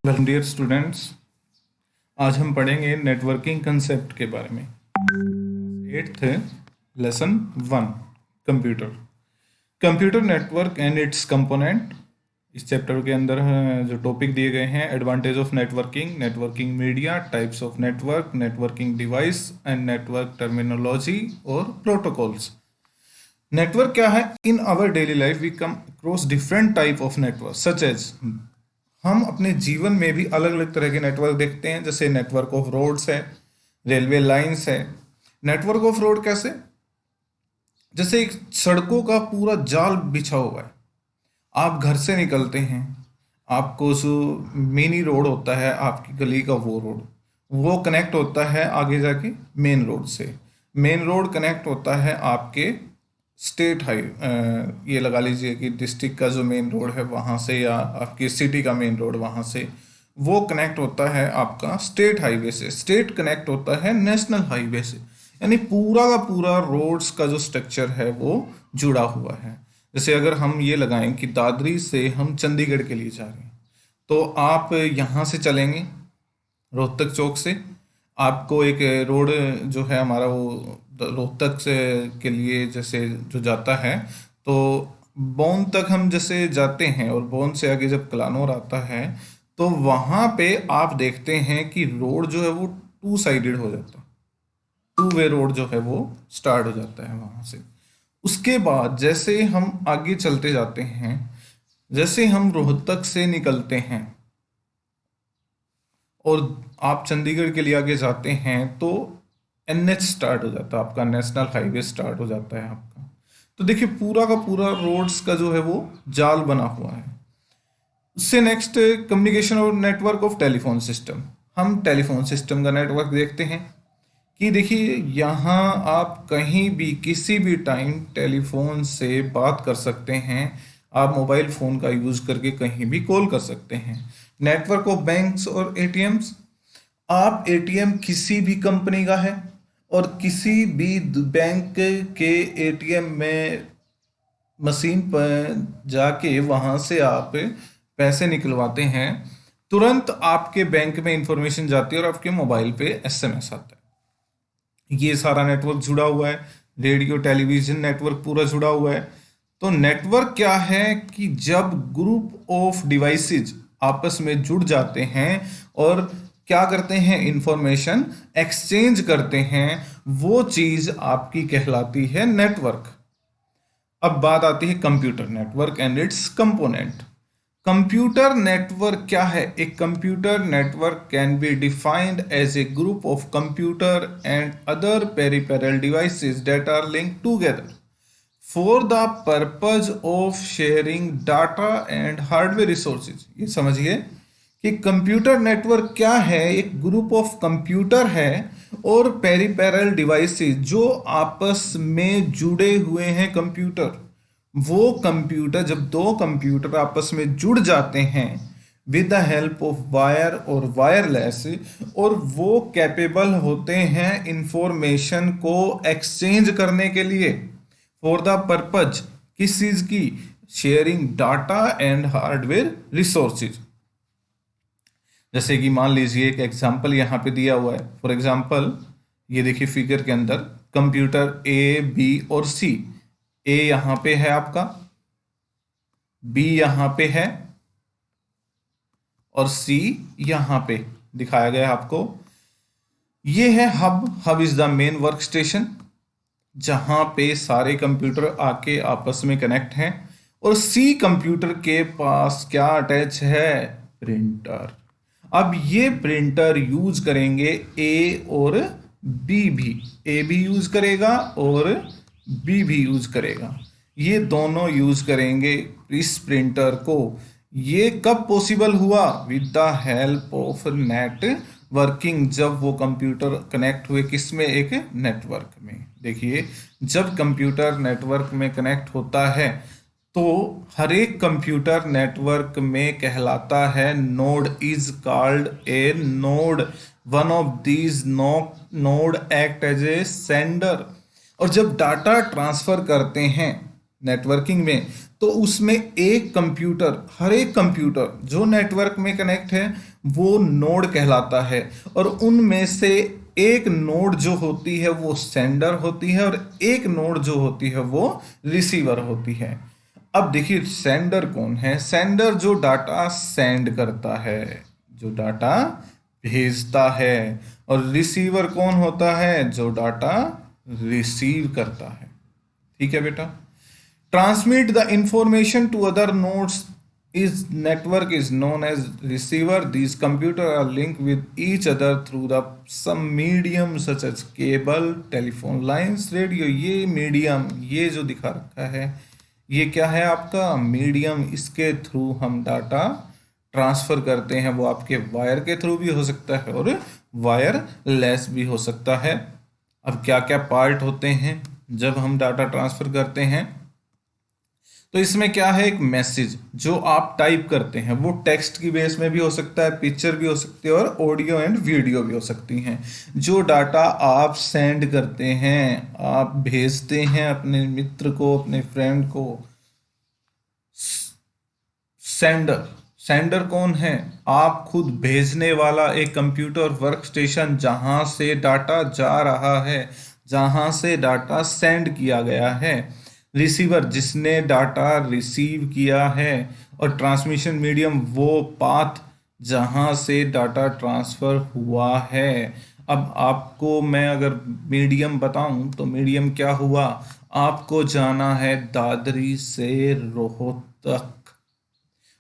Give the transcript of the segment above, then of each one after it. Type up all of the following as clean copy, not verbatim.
Dear students, आज हम पढ़ेंगे नेटवर्किंग कंसेप्ट के बारे में। Eighth lesson 1 computer computer network and its component. इस चैप्टर के अंदर जो टॉपिक दिए गए हैं: advantage of networking, networking media, types of network, networking device and network terminology और प्रोटोकॉल्स। नेटवर्क क्या है? In our daily life we come across different type of network such as. हम अपने जीवन में भी अलग अलग तरह के नेटवर्क देखते हैं, जैसे नेटवर्क ऑफ रोड्स है, रेलवे लाइंस है। नेटवर्क ऑफ रोड कैसे? जैसे एक सड़कों का पूरा जाल बिछा हुआ है। आप घर से निकलते हैं, आपको जो मिनी रोड होता है आपकी गली का, वो कनेक्ट होता है आगे जाके मेन रोड से। मेन रोड कनेक्ट होता है आपके स्टेट ये लगा लीजिए कि डिस्ट्रिक्ट का जो मेन रोड है वहाँ से, या आपकी सिटी का मेन रोड वहाँ से, वो कनेक्ट होता है आपका स्टेट हाईवे से। स्टेट कनेक्ट होता है नेशनल हाईवे से। यानी पूरा का पूरा रोड्स का जो स्ट्रक्चर है वो जुड़ा हुआ है। जैसे अगर हम ये लगाएं कि दादरी से हम चंडीगढ़ के लिए जा रहे हैं, तो आप यहाँ से चलेंगे रोहतक चौक से, आपको एक रोड जो है हमारा वो रोहतक से के लिए जैसे जो जाता है, तो बौन तक हम जैसे जाते हैं, और बौन से आगे जब कलानौर आता है तो वहाँ पे आप देखते हैं कि रोड जो है वो टू साइडेड हो जाता है। टू वे रोड जो है वो स्टार्ट हो जाता है वहाँ से। उसके बाद जैसे हम आगे चलते जाते हैं, जैसे हम रोहतक से निकलते हैं और आप चंडीगढ़ के लिए आगे जाते हैं, तो एनएच स्टार्ट हो जाता है आपका, नेशनल हाईवे स्टार्ट हो जाता है आपका। तो देखिए पूरा का पूरा रोड्स का जो है वो जाल बना हुआ है। उससे नेक्स्ट कम्युनिकेशन और नेटवर्क ऑफ टेलीफोन सिस्टम। हम टेलीफोन सिस्टम का नेटवर्क देखते हैं कि देखिए यहाँ आप कहीं भी किसी भी टाइम टेलीफोन से बात कर सकते हैं। आप मोबाइल फ़ोन का यूज़ करके कहीं भी कॉल कर सकते हैं। नेटवर्क ऑफ बैंक्स और एटीएम्स। आप एटीएम किसी भी कंपनी का है और किसी भी बैंक के एटीएम में मशीन पर जाके वहाँ से आप पैसे निकलवाते हैं, तुरंत आपके बैंक में इंफॉर्मेशन जाती है और आपके मोबाइल पे एसएमएस आता है। ये सारा नेटवर्क जुड़ा हुआ है। रेडियो टेलीविजन नेटवर्क पूरा जुड़ा हुआ है। तो नेटवर्क क्या है कि जब ग्रुप ऑफ डिवाइसेज आपस में जुड़ जाते हैं और क्या करते हैं, इंफॉर्मेशन एक्सचेंज करते हैं, वो चीज आपकी कहलाती है नेटवर्क। अब बात आती है computer network and its component. Computer network क्या है? एक computer network can be defined as a group of computer and other peripheral devices that are linked together for the purpose of sharing data and hardware resources. ये समझिए कि computer network क्या है? एक group of computer है और peripheral devices जो आपस में जुड़े हुए हैं। कंप्यूटर, वो कंप्यूटर, जब दो कंप्यूटर आपस में जुड़ जाते हैं with the help of wire और वायरलेस, और वो कैपेबल होते हैं इंफॉर्मेशन को एक्सचेंज करने के लिए फॉर द पर्पज, किस चीज की? Sharing data and hardware resources. जैसे कि मान लीजिए एक एग्जांपल यहाँ पे दिया हुआ है। फॉर एग्जांपल ये देखिए फिगर के अंदर कंप्यूटर ए, बी और सी। ए यहाँ पे है आपका, बी यहाँ पे है और सी यहाँ पे दिखाया गया है आपको। ये है hub. Hub is the main work station, जहां पे सारे कंप्यूटर आके आपस में कनेक्ट हैं। और सी कंप्यूटर के पास क्या अटैच है? प्रिंटर। अब ये प्रिंटर यूज करेंगे ए और बी भी। ए भी यूज करेगा और बी भी यूज करेगा। ये दोनों यूज करेंगे इस प्रिंटर को। ये कब पॉसिबल हुआ? With the help of net working. जब वो कंप्यूटर कनेक्ट हुए किस में? एक नेटवर्क में। देखिए जब कंप्यूटर नेटवर्क में कनेक्ट होता है तो हर एक कंप्यूटर नेटवर्क में कहलाता है node. Is called a node. One of these node act as a sender. और जब डाटा ट्रांसफर करते हैं नेटवर्किंग में, तो उसमें एक कंप्यूटर, हर एक कंप्यूटर जो नेटवर्क में कनेक्ट है वो नोड कहलाता है, और उनमें से एक नोड जो होती है वो सेंडर होती है और एक नोड जो होती है वो रिसीवर होती है। अब देखिए सेंडर कौन है? सेंडर जो डाटा सेंड करता है, जो डाटा भेजता है। और रिसीवर कौन होता है? जो डाटा रिसीव करता है। ठीक है बेटा। Transmit the information to other nodes is network is known as receiver. These computers are linked with each other through the some medium such as cable, telephone lines, radio. ये medium, ये जो दिखा रखा है ये क्या है? आपका मीडियम। इसके थ्रू हम डाटा ट्रांसफर करते हैं। वो आपके वायर के थ्रू भी हो सकता है और वायरलेस भी हो सकता है। अब क्या क्या पार्ट होते हैं जब हम डाटा ट्रांसफर करते हैं? तो इसमें क्या है? एक मैसेज जो आप टाइप करते हैं वो टेक्स्ट की बेस में भी हो सकता है, पिक्चर भी हो सकती है और ऑडियो एंड वीडियो भी हो सकती हैं। जो डाटा आप सेंड करते हैं, आप भेजते हैं अपने मित्र को, अपने फ्रेंड को, सेंडर, सेंडर कौन है? आप खुद भेजने वाला एक कंप्यूटर वर्क स्टेशन जहां से डाटा जा रहा है, जहां से डाटा सेंड किया गया है। रिसीवर जिसने डाटा रिसीव किया है। और ट्रांसमिशन मीडियम वो पाथ जहां से डाटा ट्रांसफर हुआ है। अब आपको मैं अगर मीडियम बताऊं तो मीडियम क्या हुआ? आपको जाना है दादरी से रोहतक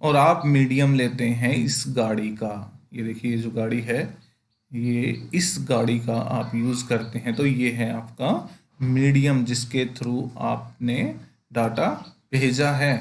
और आप मीडियम लेते हैं इस गाड़ी का। ये देखिए ये जो गाड़ी है, ये इस गाड़ी का आप यूज़ करते हैं, तो ये है आपका मीडियम जिसके थ्रू आपने डाटा भेजा है।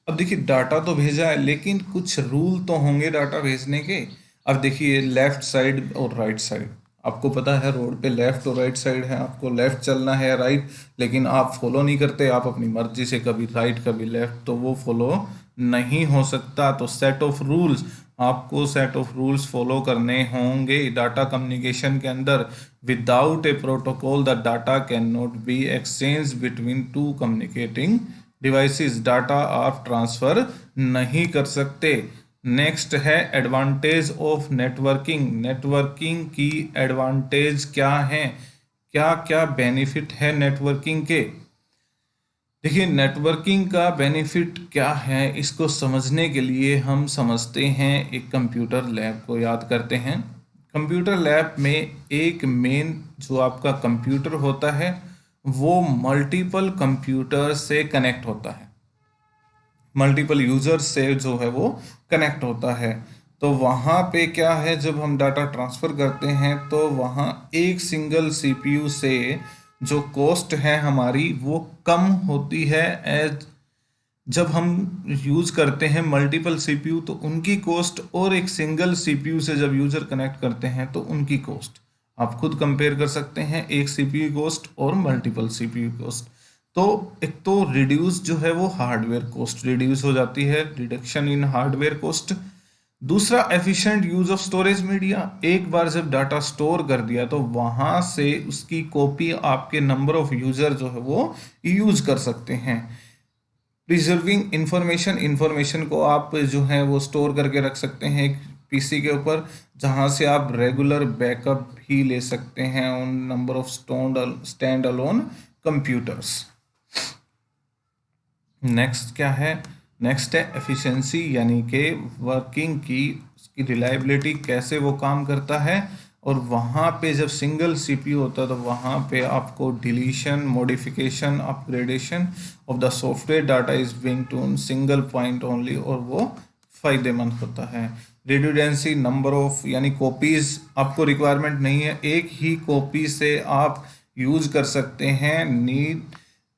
अब देखिए डाटा तो भेजा है लेकिन कुछ रूल तो होंगे डाटा भेजने के। अब देखिए लेफ्ट साइड और राइट साइड, आपको पता है रोड पे लेफ्ट और राइट साइड है, आपको लेफ्ट चलना है या राइट, लेकिन आप फॉलो नहीं करते, आप अपनी मर्जी से कभी राइट कभी लेफ्ट, तो वो फॉलो नहीं हो सकता। तो सेट ऑफ रूल्स, आपको सेट ऑफ रूल्स फॉलो करने होंगे डाटा कम्युनिकेशन के अंदर। Without a protocol the data can not be exchange between two communicating devices. Data आप ट्रांसफर नहीं कर सकते। नेक्स्ट है एडवांटेज ऑफ नेटवर्किंग। नेटवर्किंग की एडवांटेज क्या है, क्या क्या बेनिफिट है नेटवर्किंग के? देखिए नेटवर्किंग का बेनिफिट क्या है, इसको समझने के लिए हम समझते हैं, एक कंप्यूटर लैब को याद करते हैं। कंप्यूटर लैब में एक मेन जो आपका कंप्यूटर होता है वो मल्टीपल कंप्यूटर से कनेक्ट होता है, मल्टीपल यूजर से जो है वो कनेक्ट होता है। तो वहाँ पे क्या है, जब हम डाटा ट्रांसफ़र करते हैं तो वहाँ एक सिंगल सीपीयू से जो कॉस्ट है हमारी वो कम होती है। एज जब हम यूज़ करते हैं मल्टीपल सीपीयू तो उनकी कॉस्ट, और एक सिंगल सीपीयू से जब यूज़र कनेक्ट करते हैं तो उनकी कॉस्ट आप खुद कंपेयर कर सकते हैं, एक सीपीयू कॉस्ट और मल्टीपल सीपीयू कॉस्ट। तो एक तो रिड्यूस जो है वो हार्डवेयर कॉस्ट रिड्यूस हो जाती है, रिडक्शन इन हार्डवेयर कॉस्ट। दूसरा efficient use of storage media. एक बार जब डाटा स्टोर कर दिया तो वहां से उसकी कॉपी आपके नंबर ऑफ यूजर जो है वो यूज कर सकते हैं। प्रिजर्विंग इंफॉर्मेशन, इंफॉर्मेशन को आप जो है वो स्टोर करके रख सकते हैं एक पीसी के ऊपर, जहां से आप रेगुलर बैकअप भी ले सकते हैं on number of stand alone computers. Next क्या है? नेक्स्ट है एफिशिएंसी, यानी कि वर्किंग की उसकी रिलायबिलिटी, कैसे वो काम करता है। और वहाँ पे जब सिंगल सीपीयू होता है तो वहाँ पे आपको deletion, modification, upgradation of the software data is being to single point only, और वो फायदेमंद होता है। रिड्यूडेंसी, नंबर ऑफ यानी कॉपीज आपको रिक्वायरमेंट नहीं है, एक ही कॉपी से आप यूज कर सकते हैं। Need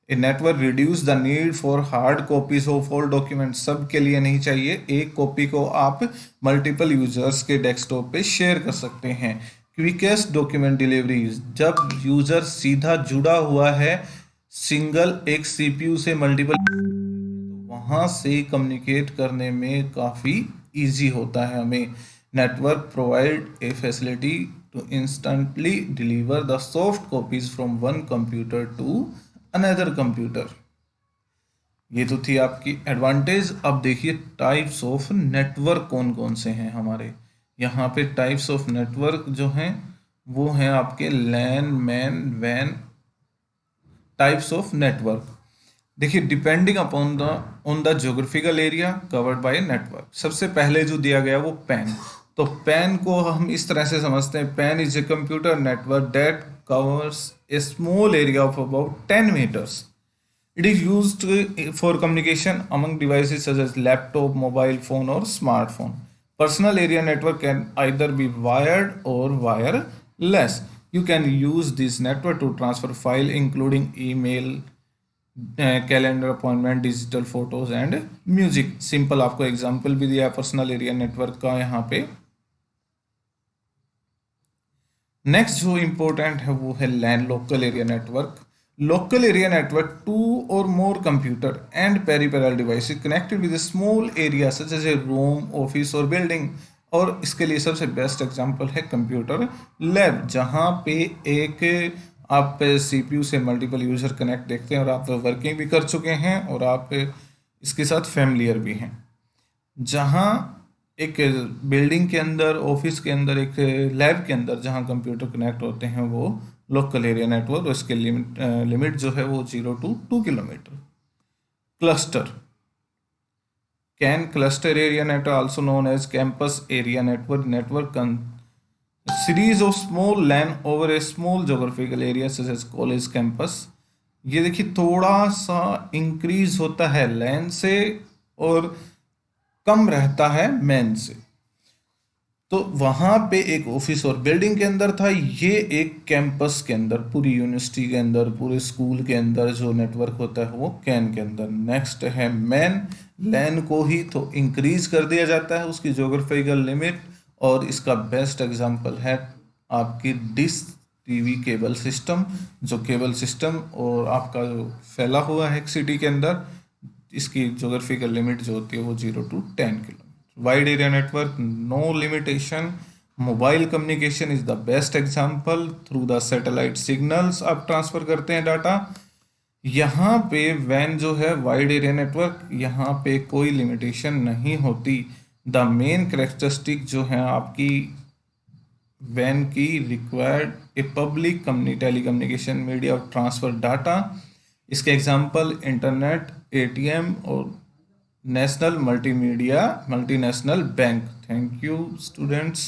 a network reduce the need for hard copies of all document, सब के लिए नहीं चाहिए, एक कॉपी को आप मल्टीपल यूजर्स के डेस्कटॉप पे शेयर कर सकते हैं। क्विकेस्ट डॉक्यूमेंट डिलीवरी, जब यूजर सीधा जुड़ा हुआ है सिंगल एक सीपीयू से मल्टीपल, तो वहाँ से कम्युनिकेट करने में काफ़ी ईजी होता है हमें। Network provide a facility to instantly deliver the soft copies from one computer to another computer. ये तो थी आपकी एडवांटेज। अब देखिए टाइप्स ऑफ नेटवर्क कौन कौन से हैं हमारे यहाँ पे। टाइप्स ऑफ नेटवर्क जो हैं वो हैं आपके लैन, मैन, वैन। टाइप्स ऑफ नेटवर्क देखिए depending upon the on the geographical area covered by network. सबसे पहले जो दिया गया वो पैन। तो पैन को हम इस तरह से समझते हैं, PAN is a computer network that covers a small area of about 10 metres. It is used for communication among devices such as laptop, mobile phone, or smartphone. Personal area network can either be wired or wireless. You can use this network to transfer file including email, calendar appointment, digital photos and music. Simple आपको example भी दिया है personal area network का यहाँ पे। Next जो important है वो है LAN, local area network. Local area network, two or more computer and peripheral devices connected with small area such as a room, office or building. और इसके लिए सबसे बेस्ट एग्जांपल है कंप्यूटर लैब, जहाँ पे एक आप सीपीयू से मल्टीपल यूजर कनेक्ट देखते हैं और आप वर्किंग भी कर चुके हैं और आप इसके साथ फैमिलियर भी हैं। जहाँ एक बिल्डिंग के अंदर, ऑफिस के अंदर, एक लैब के अंदर जहाँ कंप्यूटर कनेक्ट होते हैं वो लोकल एरिया नेटवर्क, और इसके लिमिट जो है वो 0 to 2 kilometre. Cluster, CAN cluster area network also known as campus area network series of small LAN over a small geographical area such as college campus. ये देखिए थोड़ा सा इंक्रीज होता है लैन से और कम रहता है मैन से। तो वहां पे एक ऑफिस और बिल्डिंग के अंदर था, ये एक कैंपस के अंदर, पूरी यूनिवर्सिटी के अंदर, पूरे स्कूल के अंदर जो नेटवर्क होता है वो कैन के अंदर। नेक्स्ट है मैन, लैन को ही तो इंक्रीज कर दिया जाता है उसकी ज्योग्राफिकल लिमिट, और इसका बेस्ट एग्जांपल है आपकी डिश टीवी केबल सिस्टम। जो केबल सिस्टम और आपका जो फैला हुआ है एक सिटी के अंदर, इसकी ज्योग्राफिकल लिमिट जो होती है वो 0 to 10 kilometre. Wide area network, no limitation. Mobile communication is the best example, through the satellite signals आप ट्रांसफर करते हैं डाटा। यहाँ पे वैन जो है वाइड एरिया नेटवर्क, यहाँ पे कोई लिमिटेशन नहीं होती। द मेन करेक्टरिस्टिक जो है आपकी वैन की, required a public telecommunication media of transfer data. इसके एग्जांपल इंटरनेट, एटीएम और national multimedia multinational bank. Thank you students.